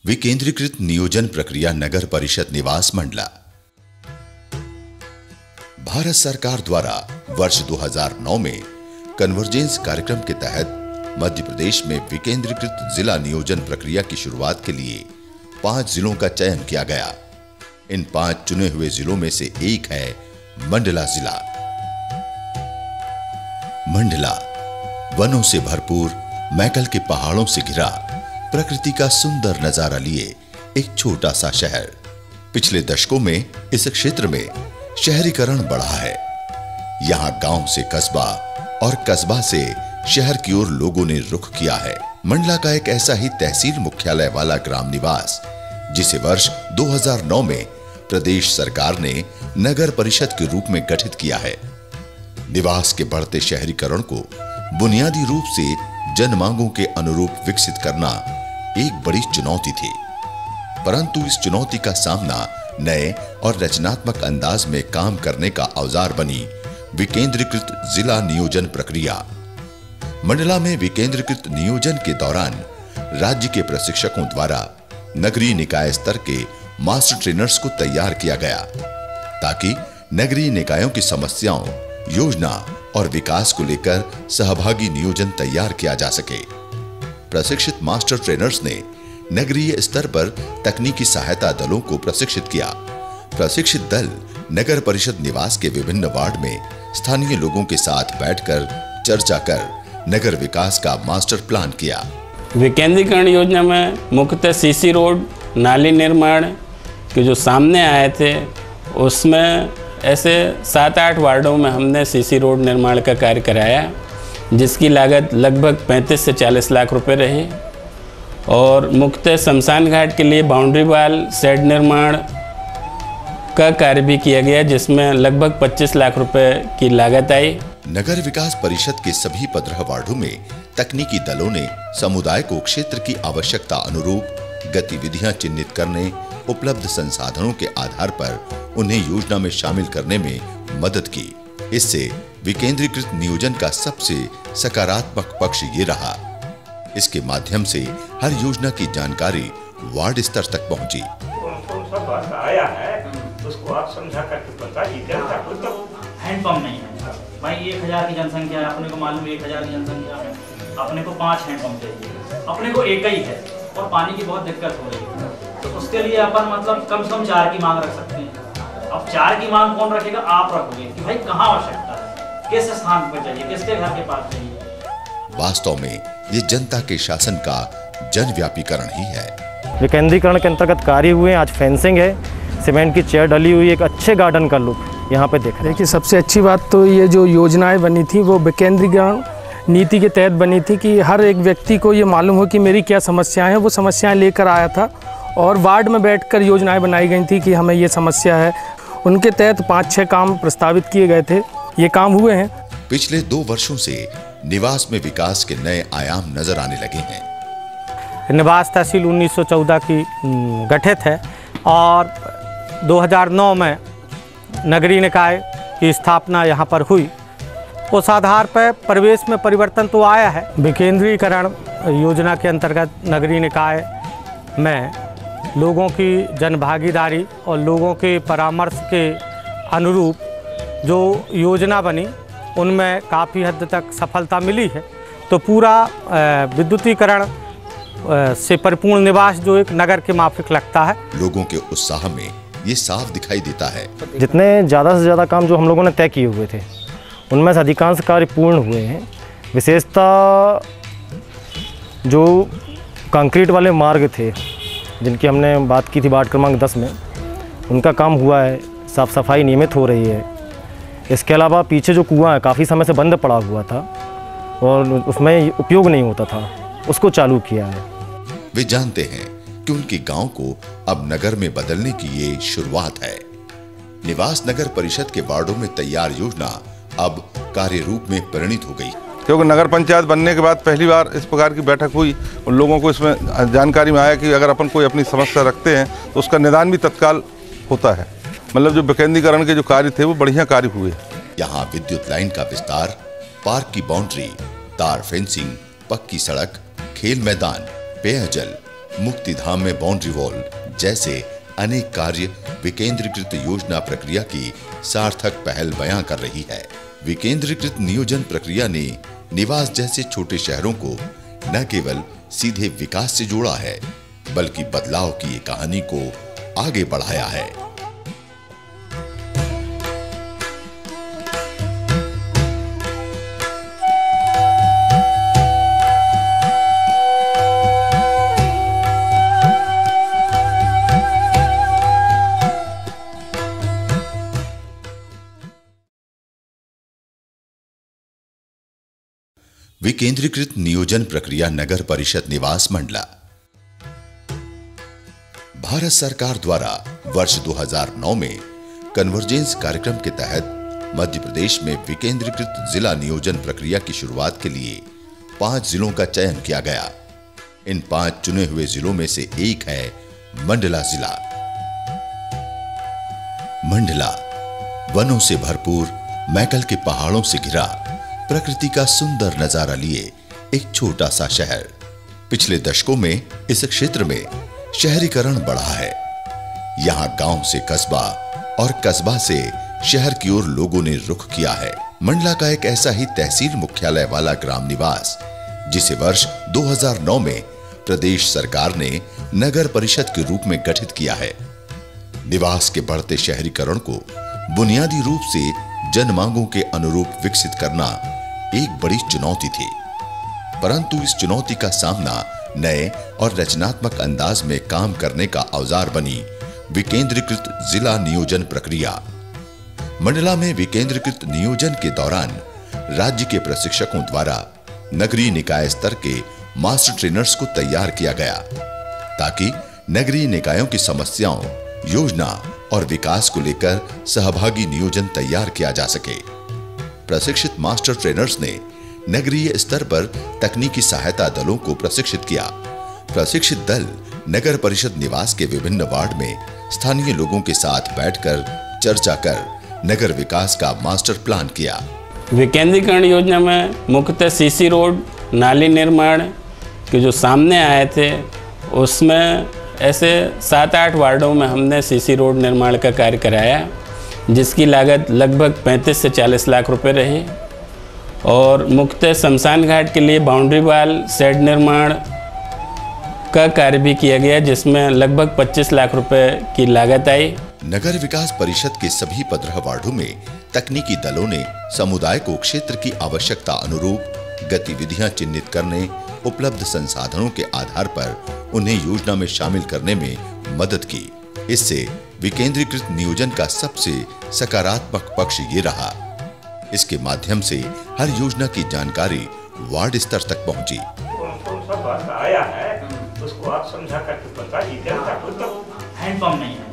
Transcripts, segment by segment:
विकेंद्रीकृत नियोजन प्रक्रिया नगर परिषद निवास मंडला। भारत सरकार द्वारा वर्ष 2009 में कन्वर्जेंस कार्यक्रम के तहत मध्य प्रदेश में विकेंद्रीकृत जिला नियोजन प्रक्रिया की शुरुआत के लिए 5 जिलों का चयन किया गया। इन 5 चुने हुए जिलों में से एक है मंडला जिला। मंडला वनों से भरपूर मैकल के पहाड़ों से घिरा प्रकृति का सुंदर नजारा लिए एक छोटा सा शहर। पिछले दशकों में इस क्षेत्र में शहरीकरण बढ़ा है। यहाँ गांव से कस्बा और कस्बा से शहर की ओर लोगों ने रुख किया है। मंडला का एक ऐसा ही तहसील मुख्यालय वाला ग्राम निवास, जिसे वर्ष 2009 में प्रदेश सरकार ने नगर परिषद के रूप में गठित किया है। निवास के बढ़ते शहरीकरण को बुनियादी रूप से जनमांगों के अनुरूप विकसित करना एक बड़ी चुनौती थी, परंतु इस चुनौती का सामना नए और रचनात्मक अंदाज में काम करने का औजार बनी विकेंद्रीकृत जिला नियोजन प्रक्रिया। मंडला में विकेंद्रीकृत नियोजन के दौरान राज्य के प्रशिक्षकों द्वारा नगरीय निकाय स्तर के मास्टर ट्रेनर्स को तैयार किया गया, ताकि नगरीय निकायों की समस्याओं, योजना और विकास को लेकर सहभागी नियोजन तैयार किया जा सके। प्रशिक्षित मास्टर ट्रेनर्स ने नगरीय स्तर पर तकनीकी सहायता दलों को प्रशिक्षित किया। प्रशिक्षित दल नगर परिषद निवास के विभिन्न वार्ड में स्थानीय लोगों के साथ बैठकर चर्चा कर नगर विकास का मास्टर प्लान किया। विकेंद्रीकरण योजना में मुख्यतः सीसी रोड, नाली निर्माण के जो सामने आए थे, उसमें ऐसे 7-8 वार्डों में हमने सीसी रोड निर्माण का कार्य कराया, जिसकी लागत लगभग 35 से 40 लाख रुपए रही। और मुख्यतः शमशान घाट के लिए बाउंड्री वाल शेड निर्माण का कार्य भी किया गया, जिसमें लगभग 25 लाख रुपए की लागत आई। नगर विकास परिषद के सभी 15 वार्डों में तकनीकी दलों ने समुदाय को क्षेत्र की आवश्यकता अनुरूप गतिविधियां चिन्हित करने, उपलब्ध संसाधनों के आधार पर उन्हें योजना में शामिल करने में मदद की। इससे विकेंद्रीकृत नियोजन का सबसे सकारात्मक पक्ष ये रहा, इसके माध्यम से हर योजना की जानकारी वार्ड स्तर तक पहुंची। आया है उसको आप समझा करके बताइए। हैंडपंप नहीं है भाई, 1000 की जनसंख्या है, अपने को मालूम है 1000 की जनसंख्या है, अपने को 5 हैंडपंप चाहिए, अपने को एक ही है और पानी की बहुत दिक्कत हो रही है। तो उसके लिए अपन मतलब कम से कम 4 की मांग रख सकते हैं। अब 4 की मांग कौन रखेगा? आप रखोगे कि भाई कहाँ आवश्यकता है, किस स्थान पर चाहिए, किसके घर के पास चाहिए। वास्तव में ये जनता के शासन का जनव्यापीकरण ही है। विकेंद्रीकरण के अंतर्गत कार्य हुए। आज फेंसिंग है, सीमेंट की चेयर डली हुई, एक अच्छे गार्डन का लुक यहाँ पे देख रहे हैं। देखिए, सबसे अच्छी बात तो ये जो योजनाएं बनी थी वो विकेंद्रीकरण नीति के तहत बनी थी कि हर एक व्यक्ति को ये मालूम हो कि मेरी क्या समस्याएं हैं। वो समस्याएं लेकर आया था और वार्ड में बैठकर योजनाएं बनाई गई थी कि हमें ये समस्या है। उनके तहत 5-6 काम प्रस्तावित किए गए थे, ये काम हुए हैं। पिछले 2 वर्षों से निवास में विकास के नए आयाम नजर आने लगे हैं। निवास तहसील 1914 की गठित है और 2009 में नगरीय निकाय की स्थापना यहाँ पर हुई। उस आधार पर परिवेश में परिवर्तन तो आया है। विकेंद्रीकरण योजना के अंतर्गत नगरीय निकाय में लोगों की जनभागीदारी और लोगों के परामर्श के अनुरूप जो योजना बनी, उनमें काफ़ी हद तक सफलता मिली है। तो पूरा विद्युतीकरण से परिपूर्ण निवास जो एक नगर के माफिक लगता है। लोगों के उत्साह में ये साफ दिखाई देता है। जितने ज़्यादा से ज़्यादा काम जो हम लोगों ने तय किए हुए थे, उनमें से अधिकांश कार्य पूर्ण हुए हैं। विशेषतः जो कंक्रीट वाले मार्ग थे, जिनकी हमने बात की थी वार्ड क्रमांक 10 में, उनका काम हुआ है। साफ़ सफाई नियमित हो रही है। इसके अलावा पीछे जो कुआं है, काफ़ी समय से बंद पड़ा हुआ था और उसमें उपयोग नहीं होता था, उसको चालू किया है। वे जानते हैं कि उनके गांव को अब नगर में बदलने की ये शुरुआत है। निवास नगर परिषद के वार्डों में तैयार योजना अब कार्य रूप में परिणित हो गई, क्योंकि नगर पंचायत बनने के बाद पहली बार इस प्रकार की बैठक हुई। उन लोगों को इसमें जानकारी में आया कि अगर अपन कोई अपनी समस्या रखते हैं तो उसका निदान भी तत्काल होता है। मतलब जो विकेंद्रीकरण के जो कार्य थे वो बढ़िया कार्य हुए। यहाँ विद्युत लाइन का विस्तार, पार्क की बाउंड्री, तार फेंसिंग, पक्की सड़क, खेल मैदान, पेयजल, मुक्तिधाम में बाउंड्री वॉल जैसे अनेक कार्य विकेंद्रीकृत योजना प्रक्रिया की सार्थक पहल बयां कर रही है। विकेंद्रीकृत नियोजन प्रक्रिया ने निवास जैसे छोटे शहरों को न केवल सीधे विकास से जोड़ा है, बल्कि बदलाव की ये कहानी को आगे बढ़ाया है। विकेंद्रीकृत नियोजन प्रक्रिया नगर परिषद निवास मंडला। भारत सरकार द्वारा वर्ष 2009 में कन्वर्जेंस कार्यक्रम के तहत मध्य प्रदेश में विकेंद्रीकृत जिला नियोजन प्रक्रिया की शुरुआत के लिए 5 जिलों का चयन किया गया। इन 5 चुने हुए जिलों में से एक है मंडला जिला। मंडला वनों से भरपूर मैकल के पहाड़ों से घिरा प्रकृति का सुंदर नजारा लिए एक छोटा सा शहर। पिछले दशकों में इस क्षेत्र में शहरीकरण बढ़ा है। यहां गांव से कस्बा और कस्बा से शहर की ओर लोगों ने रुख किया है। मंडला का एक ऐसा ही तहसील मुख्यालय वाला ग्राम निवास, जिसे वर्ष 2009 में प्रदेश सरकार ने नगर परिषद के रूप में गठित किया है। निवास के बढ़ते शहरीकरण को बुनियादी रूप से जनमांगों के अनुरूप विकसित करना एक बड़ी चुनौती थी, परंतु इस चुनौती का सामना नए और रचनात्मक अंदाज में काम करने का औजार बनी विकेंद्रीकृत जिला नियोजन प्रक्रिया। मंडला में विकेंद्रीकृत नियोजन के दौरान राज्य के प्रशिक्षकों द्वारा नगरीय निकाय स्तर के मास्टर ट्रेनर्स को तैयार किया गया, ताकि नगरीय निकायों की समस्याओं, योजना और विकास को लेकर सहभागी नियोजन तैयार किया जा सके। प्रशिक्षित मास्टर ट्रेनर्स ने नगरीय स्तर पर तकनीकी सहायता दलों को प्रशिक्षित किया। प्रशिक्षित दल नगर परिषद निवास के विभिन्न वार्ड में स्थानीय लोगों के साथ बैठकर चर्चा कर नगर विकास का मास्टर प्लान किया। विकेंद्रीकरण योजना में मुख्यतः सीसी रोड, नाली निर्माण के जो सामने आए थे, उसमें ऐसे 7-8 वार्डों में हमने सीसी रोड निर्माण का कार्य कराया, जिसकी लागत लगभग 35 से 40 लाख रुपए रही। और मुख्यतः शमशान घाट के लिए बाउंड्री वाल शेड निर्माण का कार्य भी किया गया, जिसमें लगभग 25 लाख रुपए की लागत आई। नगर विकास परिषद के सभी 15 वार्डों में तकनीकी दलों ने समुदाय को क्षेत्र की आवश्यकता अनुरूप गतिविधियां चिन्हित करने, उपलब्ध संसाधनों के आधार पर उन्हें योजना में शामिल करने में मदद की। इससे विकेंद्रीकृत नियोजन का सबसे सकारात्मक पक्ष ये रहा, इसके माध्यम से हर योजना की जानकारी वार्ड स्तर तक पहुंची। कौन सा बात आया है उसको आप समझा करके बताइए। हैंडपंप नहीं है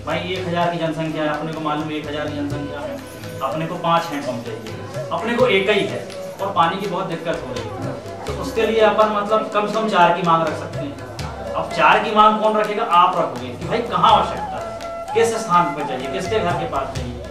भाई, 1000 की जनसंख्या है, अपने को मालूम है 1000 की जनसंख्या में अपने को 5 हैंडपंप चाहिए, अपने को एक ही है और पानी की बहुत दिक्कत हो रही है। तो उसके लिए अपन मतलब कम से कम 4 की मांग रख सकते हैं। अब 4 की मांग कौन रखेगा? आप रखोगे कि भाई कहाँ आवश्यकता है, किस स्थान पर चाहिए, किसके घर के पास चाहिए।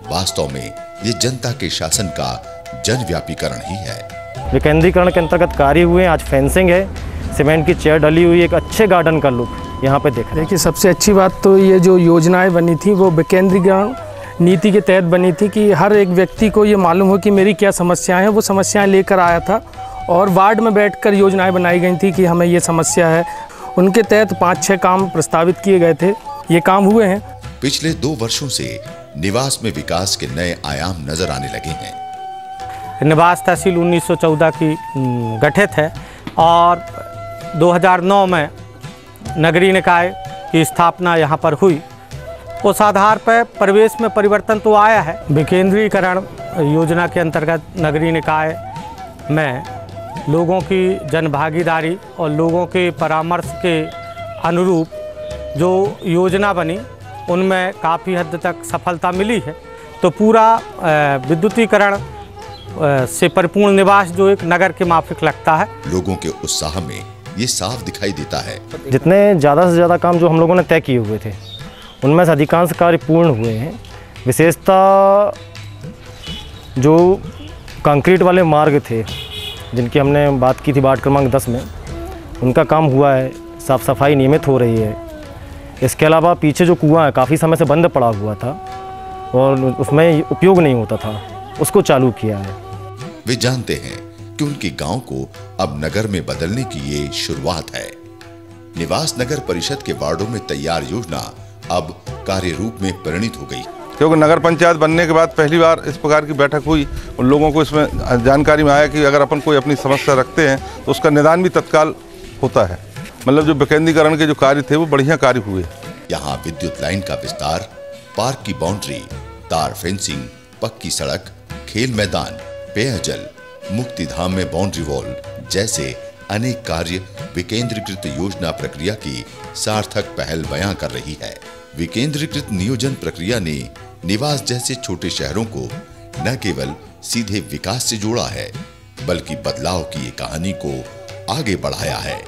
वास्तव में ये जनता के शासन का जनव्यापीकरण ही है। विकेंद्रीकरण के अंतर्गत कार्य हुए। आज फेंसिंग है, सीमेंट की चेयर डली हुई, एक अच्छे गार्डन का लुक यहाँ पे देख रहे हैं। देखिए, सबसे अच्छी बात तो ये जो योजनाएं बनी थी वो विकेंद्रीकरण नीति के तहत बनी थी कि हर एक व्यक्ति को ये मालूम हो कि मेरी क्या समस्याएं हैं, वो समस्याएं लेकर आया था और वार्ड में बैठकर योजनाएं बनाई गई थी कि हमें ये समस्या है। उनके तहत 5-6 काम प्रस्तावित किए गए थे, ये काम हुए हैं। पिछले 2 वर्षों से निवास में विकास के नए आयाम नजर आने लगे हैं। निवास तहसील 1914 की गठित है और 2009 में नगरीय निकाय की स्थापना यहाँ पर हुई। उस आधार पर परिवेश में परिवर्तन तो आया है। विकेंद्रीकरण योजना के अंतर्गत नगरीय निकाय में लोगों की जनभागीदारी और लोगों के परामर्श के अनुरूप जो योजना बनी, उनमें काफ़ी हद तक सफलता मिली है। तो पूरा विद्युतीकरण से परिपूर्ण निवास जो एक नगर के माफिक लगता है। लोगों के उत्साह में ये साफ दिखाई देता है। जितने ज़्यादा से ज़्यादा काम जो हम लोगों ने तय किए हुए थे, उनमें से अधिकांश कार्य पूर्ण हुए हैं। विशेषता जो कंक्रीट वाले मार्ग थे, जिनकी हमने बात की थी वार्ड क्रमांक 10 में, उनका काम हुआ है। साफ़ सफाई नियमित हो रही है। इसके अलावा पीछे जो कुआं है काफ़ी समय से बंद पड़ा हुआ था और उसमें उपयोग नहीं होता था, उसको चालू किया है। वे जानते हैं कि उनके गांव को अब नगर में बदलने की ये शुरुआत है। निवास नगर परिषद के वार्डों में तैयार योजना अब कार्य रूप में परिणित हो गई, क्योंकि नगर पंचायत बनने के बाद पहली बार इस प्रकार की बैठक हुई। उन लोगों को इसमें जानकारी में आया कि अगर अपन कोई अपनी समस्या रखते हैं तो उसका निदान भी तत्काल होता है। मतलब जो विकेंद्रीकरण के जो कार्य थे वो बढ़िया कार्य हुए। यहाँ विद्युत लाइन का विस्तार, पार्क की बाउंड्री, तार फेंसिंग, पक्की सड़क, खेल मैदान, पेयजल, मुक्तिधाम में बाउंड्री वॉल जैसे अनेक कार्य विकेंद्रीकृत योजना प्रक्रिया की सार्थक पहल बयां कर रही है। विकेंद्रीकृत नियोजन प्रक्रिया ने निवास जैसे छोटे शहरों को न केवल सीधे विकास से जोड़ा है, बल्कि बदलाव की ये कहानी को आगे बढ़ाया है।